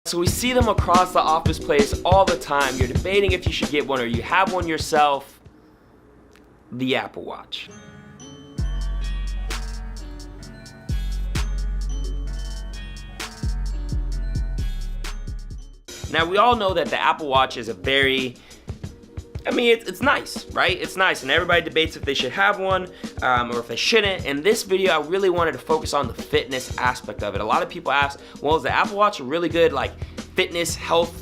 So we see them across the office place all the time. You're debating if you should get one or you have one yourself. The Apple Watch. Now we all know that the Apple Watch is a very, it's nice, right? It's nice, and everybody debates if they should have one or if they shouldn't. In this video, I really wanted to focus on the fitness aspect of it. A lot of people ask, well, is the Apple Watch a really good fitness health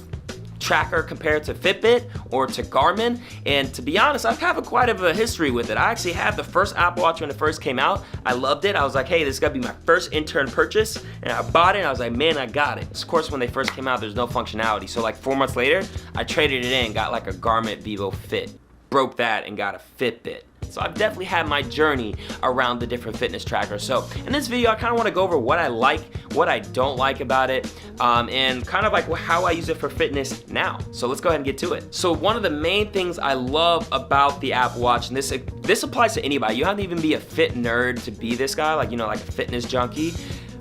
tracker compared to Fitbit or to Garmin? And to be honest, I've had quite a history with it. I actually had the first Apple Watch when it first came out. I loved it. I was like, hey, this is gonna be my first intern purchase, and I bought it and I was like, man, I got it. Of course, when they first came out, there's no functionality. So 4 months later, I traded it in, got a Garmin Vivo Fit, broke that and got a Fitbit. So I've definitely had my journey around the different fitness trackers. So in this video, I kind of want to go over what I like, what I don't like about it, and kind of how I use it for fitness now. So let's go ahead and get to it. So one of the main things I love about the Apple Watch, and this applies to anybody. You don't have to even be a fit nerd to be this guy, like a fitness junkie.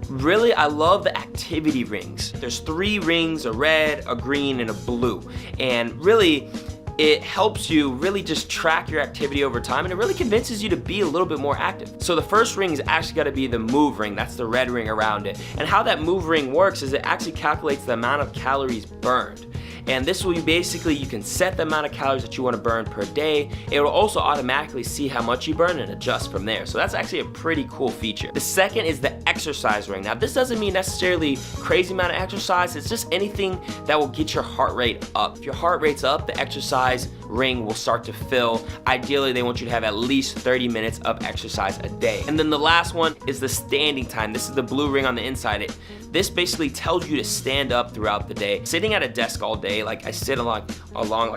Really, I love the activity rings. There's 3 rings, a red, a green, and a blue. And really, it helps you really just track your activity over time, and it really convinces you to be a little bit more active. So the first ring is actually got to be the move ring. That's the red ring around it. And how that move ring works is it actually calculates the amount of calories burned. And this will basically, you can set the amount of calories that you want to burn per day. It will also automatically see how much you burn and adjust from there. So that's actually a pretty cool feature. The second is the exercise ring. Now this doesn't mean necessarily crazy amount of exercise. It's just anything that will get your heart rate up. If your heart rate's up, the exercise ring will start to fill. Ideally, they want you to have at least 30 minutes of exercise a day. And then the last one is the standing time. This is the blue ring on the inside. This basically tells you to stand up throughout the day. Sitting at a desk all day, I sit along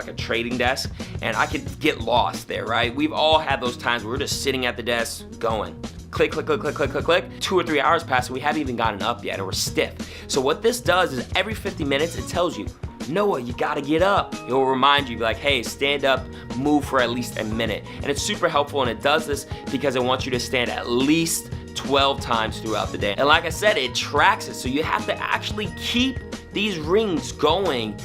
a trading desk, and I could get lost there, right? We've all had those times where we're just sitting at the desk going. Click, click, click, click, click, click, click. 2 or 3 hours pass and we haven't even gotten up yet, and we're stiff. So what this does is every 50 minutes, it tells you, Noah, you gotta get up. It will remind you, hey, stand up, move for at least a minute. And it's super helpful, and it does this because it wants you to stand at least 12 times throughout the day. And like I said, it tracks it, so you have to actually keep these rings going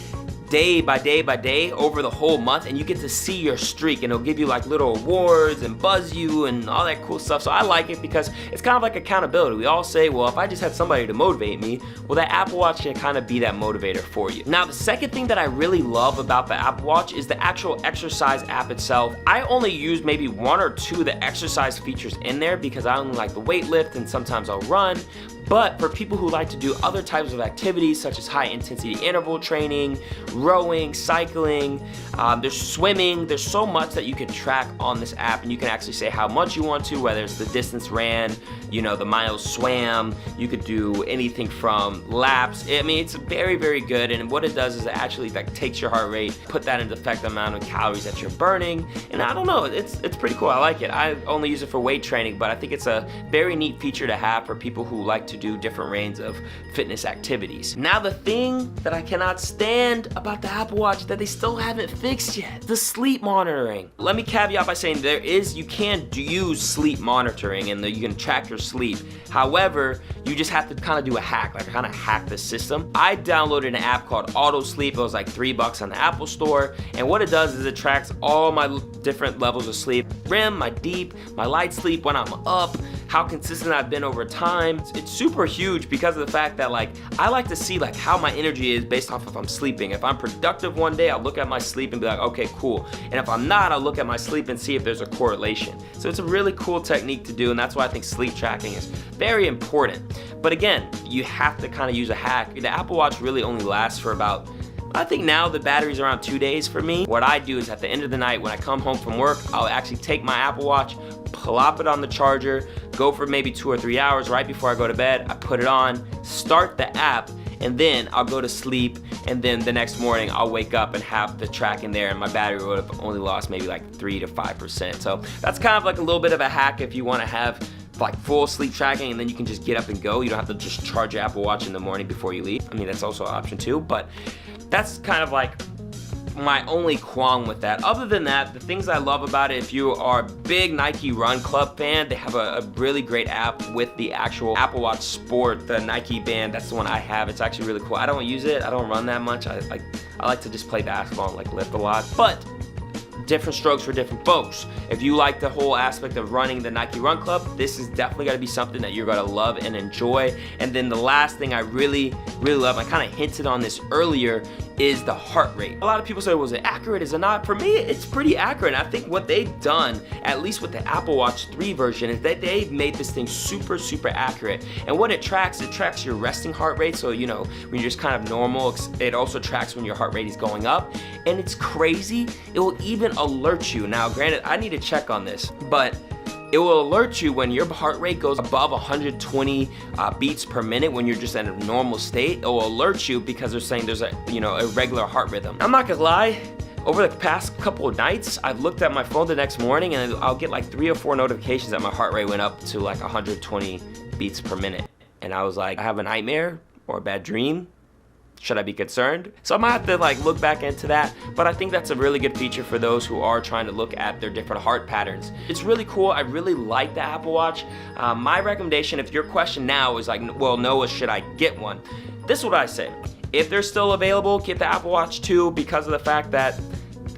day by day by day over the whole month, and you get to see your streak, and it'll give you little awards and buzz you and all that cool stuff. So I like it because it's kind of like accountability. We all say, well, if I just had somebody to motivate me, well, that Apple Watch can kind of be that motivator for you. Now, the second thing that I really love about the Apple Watch is the actual exercise app itself. I only use maybe 1 or 2 of the exercise features in there because I only like the weight lift and sometimes I'll run. But for people who like to do other types of activities such as high intensity interval training, rowing, cycling, there's swimming, there's so much that you can track on this app, and you can actually say how much you want to, whether it's the distance ran, the miles swam, you could do anything from laps. It's very, very good, and what it does is it actually takes your heart rate, put that into effect the amount of calories that you're burning, and I don't know, it's pretty cool. I like it. I only use it for weight training, but I think it's a very neat feature to have for people who like to do different range of fitness activities. Now, the thing that I cannot stand about the Apple Watch that they still haven't fixed yet, the sleep monitoring. Let me caveat by saying you can use sleep monitoring, and you can track your sleep. However, you just have to kind of do a hack, kind of hack the system. I downloaded an app called Auto Sleep. It was $3 on the Apple Store, and what it does is it tracks all my different levels of sleep: REM, my deep, my light sleep, when I'm up, how consistent I've been over time. It's super huge because of the fact that I like to see how my energy is based off if I'm sleeping. If I'm productive one day, I'll look at my sleep and be okay, cool. And if I'm not, I'll look at my sleep and see if there's a correlation. So it's a really cool technique to do, and that's why I think sleep tracking is very important. But again, you have to kind of use a hack. The Apple Watch really only lasts for about, I think now the battery's around 2 days for me. What I do is at the end of the night when I come home from work, I'll actually take my Apple Watch, plop it on the charger, go for maybe 2 or 3 hours. Right before I go to bed, I put it on, start the app, and then I'll go to sleep, and then the next morning I'll wake up and have the track in there, and my battery would have only lost maybe 3 to 5%. So that's kind of a little bit of a hack if you want to have full sleep tracking, and then you can just get up and go. You don't have to just charge your Apple Watch in the morning before you leave. That's also an option too, but that's kind of my only qualm with that. Other than that, the things I love about it, if you are a big Nike Run Club fan, they have a really great app with the actual Apple Watch Sport, the Nike band. That's the one I have. It's actually really cool. I don't use it. I don't run that much. I like to just play basketball and like lift a lot. But different strokes for different folks. If you like the whole aspect of running the Nike Run Club, this is definitely going to be something that you're going to love and enjoy. And then the last thing I really love, I kind of hinted on this earlier, is the heart rate. A lot of people say, was it accurate, is it not? For me, it's pretty accurate. And I think what they've done, at least with the Apple Watch 3 version, is that they've made this thing super accurate. And what it tracks your resting heart rate. So, you know, when you're just kind of normal, it also tracks when your heart rate is going up. And it's crazy. It will even alert you. Now, granted, I need to check on this, but it will alert you when your heart rate goes above 120 beats per minute when you're just in a normal state. It will alert you because they're saying there's a irregular heart rhythm. I'm not gonna lie, over the past couple of nights, I've looked at my phone the next morning and I'll get like 3 or 4 notifications that my heart rate went up to like 120 beats per minute. And I was like, I have a nightmare or a bad dream. Should I be concerned? So I might have to like look back into that, but I think that's a really good feature for those who are trying to look at their different heart patterns. It's really cool. I really like the Apple Watch. My recommendation, if your question now is like, well, Noah, should I get one? This is what I say. If they're still available, get the Apple Watch 2 because of the fact that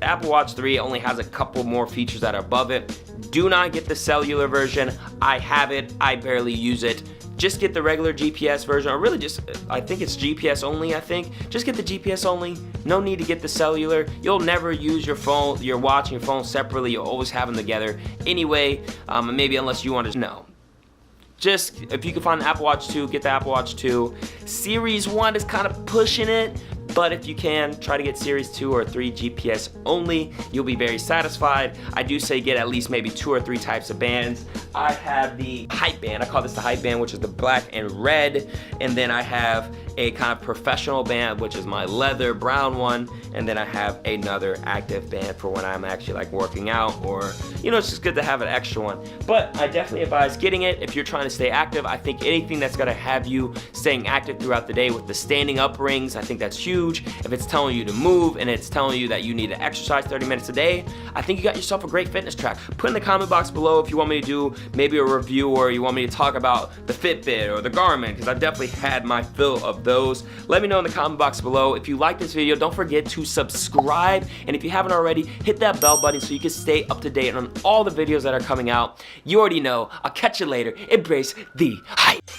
the Apple Watch 3 only has a couple more features that are above it. Do not get the cellular version. I have it. I barely use it. Just get the regular GPS version, or really just, I think it's GPS only, I think. Just get the GPS only. No need to get the cellular. You'll never use your phone, your watch and your phone separately. You'll always have them together anyway, maybe unless you want to know. Just, if you can find the Apple Watch 2, get the Apple Watch 2. Series 1 is kind of pushing it, but if you can, try to get Series 2 or 3 GPS only. You'll be very satisfied. I do say get at least maybe 2 or 3 types of bands. I have the hype band. I call this the hype band, which is the black and red. And then I have a kind of professional band, which is my leather brown one. And then I have another active band for when I'm actually like working out, or, you know, it's just good to have an extra one. But I definitely advise getting it if you're trying to stay active. I think anything that's gonna have you staying active throughout the day with the standing up rings, I think that's huge. If it's telling you to move and it's telling you that you need to exercise 30 minutes a day, I think you got yourself a great fitness track. Put in the comment box below if you want me to do maybe a review, or you want me to talk about the Fitbit or the Garmin, because I've definitely had my fill of those. Let me know in the comment box below. If you like this video, don't forget to subscribe, and if you haven't already, hit that bell button so you can stay up to date on all the videos that are coming out. You already know. I'll catch you later. Embrace the hype.